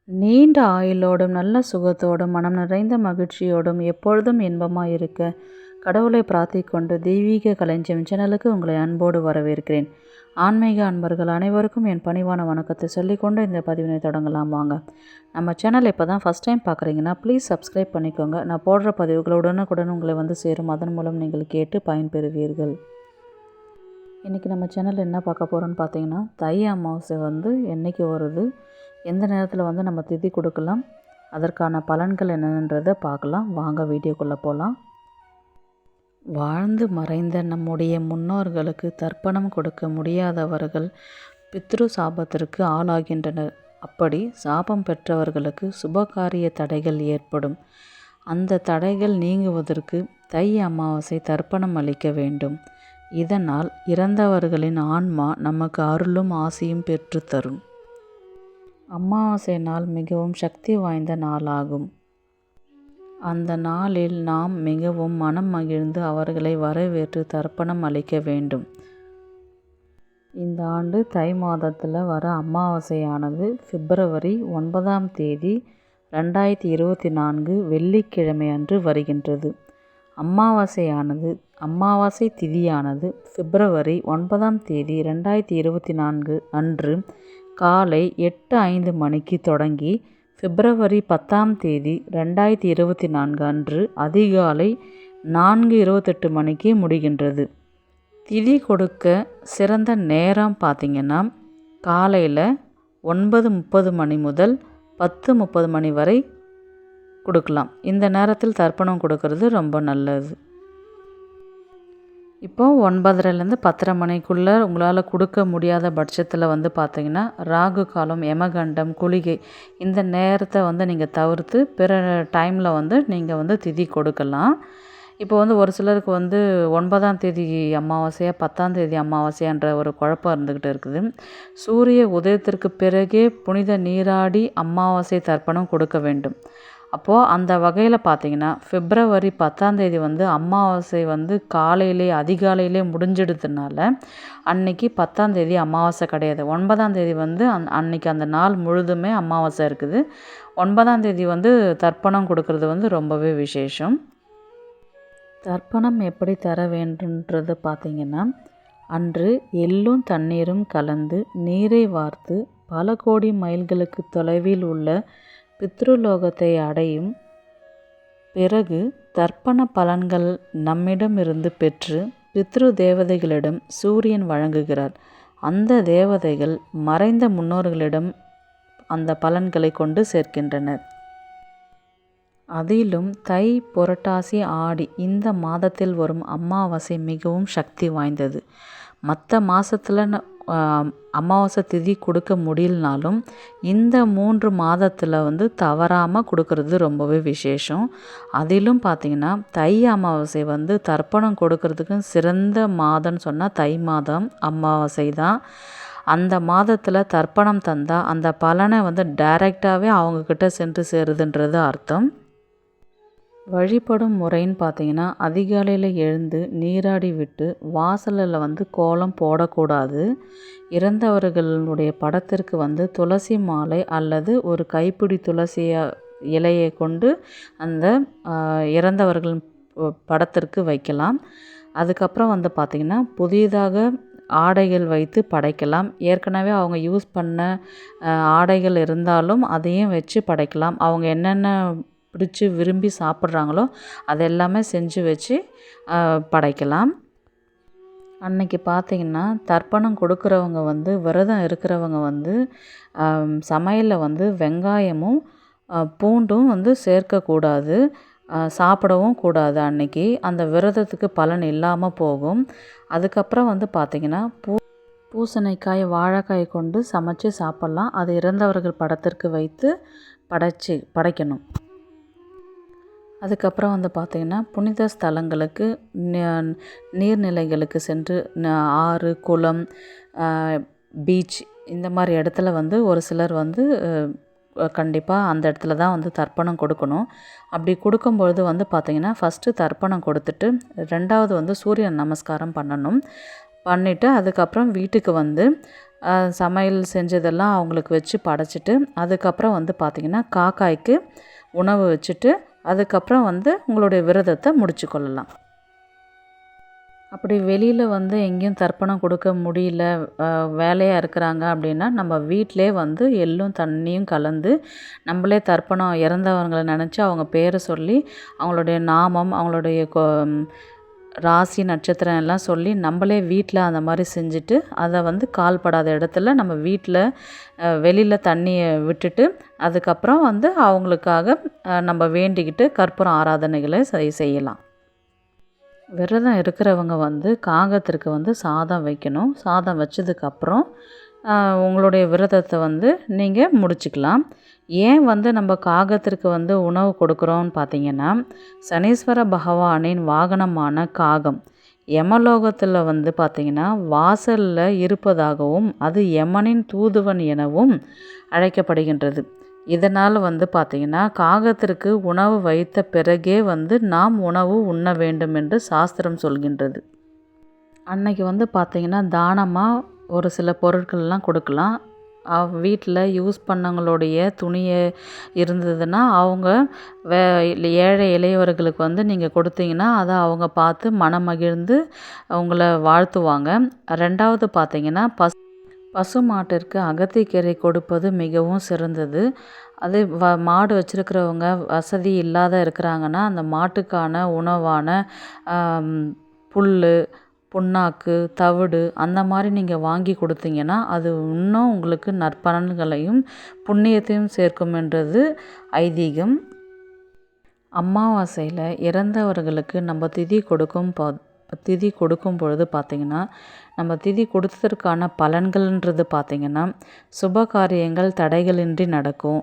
நீண்ட ஆயுளோடும் நல்ல சுகத்தோடும் மனம் நிறைந்த மகிழ்ச்சியோடும் எப்பொழுதும் இன்பமாய் இருக்க கடவுளை பிரார்த்திக்கொண்டு தெய்வீக களஞ்சியம் சேனலுக்கு உங்களை அன்போடு வரவேற்கிறேன். ஆன்மீக அன்பர்கள் அனைவருக்கும் என் பணிவான வணக்கத்தை சொல்லிக்கொண்டு இந்த பதிவினை தொடங்கலாம் வாங்க. நம்ம சேனல் இப்போ தான் ஃபஸ்ட் டைம் பார்க்குறீங்கன்னா ப்ளீஸ் சப்ஸ்கிரைப் பண்ணிக்கோங்க. நான் போடுற பதிவுகள் உடனுக்குடன் உங்களை வந்து சேரும். அதன் மூலம் நீங்கள் கேட்டு பயன்பெறுவீர்கள். இன்றைக்கி நம்ம சேனல் என்ன பார்க்க போகிறோன்னு பார்த்தீங்கன்னா, தை அமாவாசை வந்து என்றைக்கு வருது, எந்த நேரத்தில் வந்து நம்ம திதி கொடுக்கலாம், அதற்கான பலன்கள் என்னன்றதை பார்க்கலாம். வாங்க வீடியோக்குள்ளே போகலாம். வாழ்ந்து மறைந்த நம்முடைய முன்னோர்களுக்கு தர்ப்பணம் கொடுக்க முடியாதவர்கள் பித்ரு சாபத்திற்கு ஆளாகின்றனர். அப்படி சாபம் பெற்றவர்களுக்கு சுபகாரிய தடைகள் ஏற்படும். அந்த தடைகள் நீங்குவதற்கு தை அமாவாசை தர்ப்பணம் அளிக்க வேண்டும். இதனால் இறந்தவர்களின் ஆன்மா நமக்கு அருளும் ஆசியும் பெற்றுத்தரும். அமாவாசை நாள் மிகவும் சக்தி வாய்ந்த நாளாகும். அந்த நாளில் நாம் மிகவும் மனம் மகிழ்ந்து அவர்களை வரவேற்று தர்ப்பணம் அளிக்க வேண்டும். இந்த ஆண்டு தை மாதத்தில் வர அமாவாசையானது பிப்ரவரி 9ஆம் தேதி 2024 வெள்ளிக்கிழமை அன்று வருகின்றது. அமாவாசை திதியானது பிப்ரவரி 9ஆம் தேதி 2024 அன்று காலை 8:05 மணிக்கு தொடங்கி பிப்ரவரி 10ஆம் தேதி 2024 அன்று அதிகாலை 4:28 மணிக்கு முடிகின்றது. திதி கொடுக்க சிறந்த நேரம் பார்த்திங்கன்னா காலையில் 9:30 மணி முதல் 10:30 மணி வரை கொடுக்கலாம். இந்த நேரத்தில் தர்ப்பணம் கொடுக்கறது ரொம்ப நல்லது. இப்போது 9:30லேருந்து 10:30 மணிக்குள்ளே உங்களால் கொடுக்க முடியாத பட்சத்தில் வந்து பார்த்திங்கன்னா ராகு காலம், யமகண்டம், குளிகை இந்த நேரத்தை வந்து நீங்கள் தவிர்த்து பிற டைமில் வந்து நீங்கள் வந்து திதி கொடுக்கலாம். இப்போ வந்து ஒரு சிலருக்கு வந்து 9ஆம் தேதி அமாவாசையா 10ஆம் தேதி அமாவாசையான்ற ஒரு குழப்பம் இருந்துக்கிட்டு இருக்குது. சூரிய உதயத்திற்கு பிறகே புனித நீராடி அமாவாசை தர்ப்பணம் கொடுக்க வேண்டும். அப்போது அந்த வகையில் பார்த்திங்கன்னா பிப்ரவரி 10ஆம் தேதி வந்து அமாவாசை வந்து அதிகாலையிலே முடிஞ்சிடுறதுனால அன்னைக்கு 10ஆம் தேதி அமாவாசை கிடையாது. 9ஆம் தேதி வந்து அன்னைக்கு அந்த நாள் முழுதுமே அமாவாசை இருக்குது. 9ஆம் தேதி வந்து தர்ப்பணம் கொடுக்கறது வந்து ரொம்பவே விசேஷம். தர்ப்பணம் எப்படி தர வேண்டுன்றது பார்த்திங்கன்னா, அன்று எள்ளும் தண்ணீரும் கலந்து நீரை வார்த்து பல கோடி மைல்களுக்கு தொலைவில் உள்ள பித்ருலோகத்தை அடையும் பிறகு தர்ப்பண பலன்கள் நம்மிடமிருந்து பெற்று பித்ரு தேவதைகளிடம் சூரியன் வழங்குகிறார். அந்த தேவதைகள் மறைந்த முன்னோர்களிடம் அந்த பலன்களை கொண்டு சேர்க்கின்றனர். அதிலும் தை, புரட்டாசி, ஆடி இந்த மாதத்தில் வரும் அமாவாசை மிகவும் சக்தி வாய்ந்தது. மற்ற மாதத்தில் அமாவாசை திதி கொடுக்க முடியலனாலும் இந்த 3 மாதத்தில் வந்து தவறாமல் கொடுக்கறது ரொம்பவே விசேஷம். அதிலும் பார்த்திங்கன்னா தை அமாவாசை வந்து தர்ப்பணம் கொடுக்கறதுக்கு சிறந்த மாதம்னு சொன்னால் தை மாதம் அமாவாசை தான். அந்த மாதத்தில் தர்ப்பணம் தந்தால் அந்த பலனை வந்து டைரெக்டாகவே அவங்கக்கிட்ட சென்று சேருதுன்றது அர்த்தம். வழிபடும் முறைன்னு பார்த்திங்கன்னா அதிகாலையில் எழுந்து நீராடி விட்டு வாசலில் வந்து கோலம் போடக்கூடாது. இறந்தவர்களுடைய படத்திற்கு வந்து துளசி மாலை அல்லது ஒரு கைப்பிடி துளசி இலையை கொண்டு அந்த இறந்தவர்கள் படத்திற்கு வைக்கலாம். அதுக்கப்புறம் வந்து பார்த்திங்கன்னா புதிதாக ஆடைகள் வைத்து படைக்கலாம். ஏற்கனவே அவங்க யூஸ் பண்ண ஆடைகள் இருந்தாலும் அதையும் வச்சு படைக்கலாம். அவங்க என்னென்ன பிடிச்சி விரும்பி சாப்பிட்றாங்களோ அதெல்லாமே செஞ்சு வச்சு படைக்கலாம். அன்னைக்கு பார்த்திங்கன்னா தர்ப்பணம் கொடுக்குறவங்க வந்து விரதம் இருக்கிறவங்க வந்து சமையலில் வந்து வெங்காயமும் பூண்டும் வந்து சேர்க்கக்கூடாது, சாப்பிடவும் கூடாது. அன்னைக்கு அந்த விரதத்துக்கு பலன் இல்லாமல் போகும். அதுக்கப்புறம் வந்து பார்த்திங்கன்னா பூசணிக்காய், வாழைக்காய் கொண்டு சமைச்சு சாப்பிட்லாம். அது இறந்தவர்கள் படத்திற்கு வைத்து படைக்கணும். அதுக்கப்புறம் வந்து பார்த்திங்கன்னா புனித ஸ்தலங்களுக்கு, நீர்நிலைகளுக்கு சென்று ஆறு, குளம், பீச் இந்த மாதிரி இடத்துல வந்து ஒரு சிலர் வந்து கண்டிப்பாக அந்த இடத்துல தான் வந்து தர்ப்பணம் கொடுக்கணும். அப்படி கொடுக்கும்பொழுது வந்து பார்த்திங்கன்னா ஃபஸ்ட்டு தர்ப்பணம் கொடுத்துட்டு 2வது வந்து சூரிய நமஸ்காரம் பண்ணிவிட்டு அதுக்கப்புறம் வீட்டுக்கு வந்து சமையல் செஞ்சதெல்லாம் அவங்களுக்கு வச்சு படைச்சிட்டு அதுக்கப்புறம் வந்து பார்த்திங்கன்னா காக்காய்க்கு உணவு வச்சுட்டு அதுக்கப்புறம் வந்து உங்களுடைய விரதத்தை முடிச்சு கொள்ளலாம். அப்படி வெளியில் வந்து எங்கேயும் தர்ப்பணம் கொடுக்க முடியல, வேலையாக இருக்கிறாங்க அப்படின்னா நம்ம வீட்டிலே வந்து எள்ளும் தண்ணியும் கலந்து நம்மளே தர்ப்பணம் இறந்தவங்களை நினச்சி அவங்க பேரை சொல்லி அவங்களுடைய நாமம் அவங்களுடைய ராசி நட்சத்திரம் எல்லாம் சொல்லி நம்மளே வீட்டில் அந்த மாதிரி செஞ்சுட்டு அதை வந்து கால்படாத இடத்துல நம்ம வீட்டில் வெளியில் தண்ணியை விட்டுட்டு அதுக்கப்புறம் வந்து அவங்களுக்காக நம்ம வேண்டிக்கிட்டு கற்பூரம் ஆராதனைகளை செய்யலாம். விரதம் இருக்கிறவங்க வந்து காகத்திற்கு வந்து சாதம் வைக்கணும். சாதம் வச்சதுக்கப்புறம் உங்களுடைய விரதத்தை வந்து நீங்கள் முடிச்சுக்கலாம். ஏன் வந்து நம்ம காகத்திற்கு வந்து உணவு கொடுக்குறோன்னு பார்த்தீங்கன்னா, சனீஸ்வர பகவானின் வாகனமான காகம் யமலோகத்தில் வந்து பார்த்திங்கன்னா வாசலில் இருப்பதாகவும் அது யமனின் தூதுவன் எனவும் அழைக்கப்படுகின்றது. இதனால் வந்து பார்த்திங்கன்னா காகத்திற்கு உணவு வைத்த பிறகே வந்து நாம் உணவு உண்ண வேண்டும் என்று சாஸ்திரம் சொல்கின்றது. அன்னைக்கு வந்து பார்த்திங்கன்னா தானமாக ஒரு சில பொருட்கள்லாம் கொடுக்கலாம். வீட்டில் யூஸ் பண்ணவங்களுடைய துணியை இருந்ததுன்னா அவங்க ஏழை எளியவர்களுக்கு வந்து நீங்கள் கொடுத்தீங்கன்னா அதை அவங்க பார்த்து மனமகிழ்ந்து அவங்கள வாழ்த்துவாங்க. ரெண்டாவது பார்த்திங்கன்னா பசு மாட்டிற்கு அகத்திக்கீரை கொடுப்பது மிகவும் சிறந்தது. அது மாடு வச்சுருக்கிறவங்க வசதி இல்லாத இருக்கிறாங்கன்னா அந்த மாட்டுக்கான உணவான புல், புண்ணாக்கு, தவிடு அந்த மாதிரி நீங்கள் வாங்கி கொடுத்தீங்கன்னா அது இன்னும் உங்களுக்கு நற்பலன்களையும் புண்ணியத்தையும் சேர்க்கும்ன்றது ஐதீகம். அமாவாசையில் இறந்தவர்களுக்கு நம்ம திதி கொடுக்கும் பொழுது பார்த்திங்கன்னா நம்ம திதி கொடுத்ததற்கான பலன்கள்ன்றது பார்த்திங்கன்னா சுப காரியங்கள் தடைகளின்றி நடக்கும்.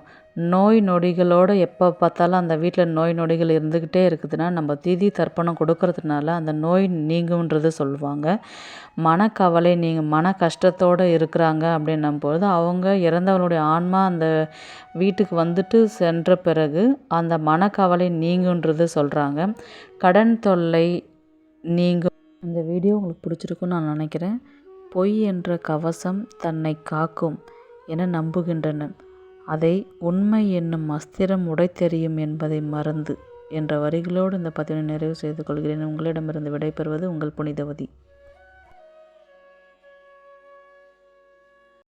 நோய் நொடிகளோடு எப்போ பார்த்தாலும் அந்த வீட்டில் நோய் நொடிகள் இருந்துக்கிட்டே இருக்குதுன்னா நம்ம திதி தர்ப்பணம் கொடுக்கறதுனால அந்த நோய் நீங்கும்ன்றது சொல்லுவாங்க. மனக்கவலை மன கஷ்டத்தோடு இருக்கிறாங்க அப்படின்னும்போது அவங்க இறந்தவங்களுடைய ஆன்மா அந்த வீட்டுக்கு வந்துட்டு சென்ற பிறகு அந்த மனக்கவலை நீங்குன்றது சொல்கிறாங்க. கடன் தொல்லை நீங்கும். இந்த வீடியோ உங்களுக்கு பிடிச்சிருக்குன்னு நான் நினைக்கிறேன். பொய் என்ற கவசம் தன்னை காக்கும் என நம்புகின்றனர். அதை உண்மை என்னும் அஸ்திரம் உடைத்தெறியும் என்பதை மறந்து என்ற வரிகளோடு இந்த பதிவை நிறைவு செய்து கொள்கிறேன். உங்களிடமிருந்து விடைபெறுவது உங்கள் புனிதவதி.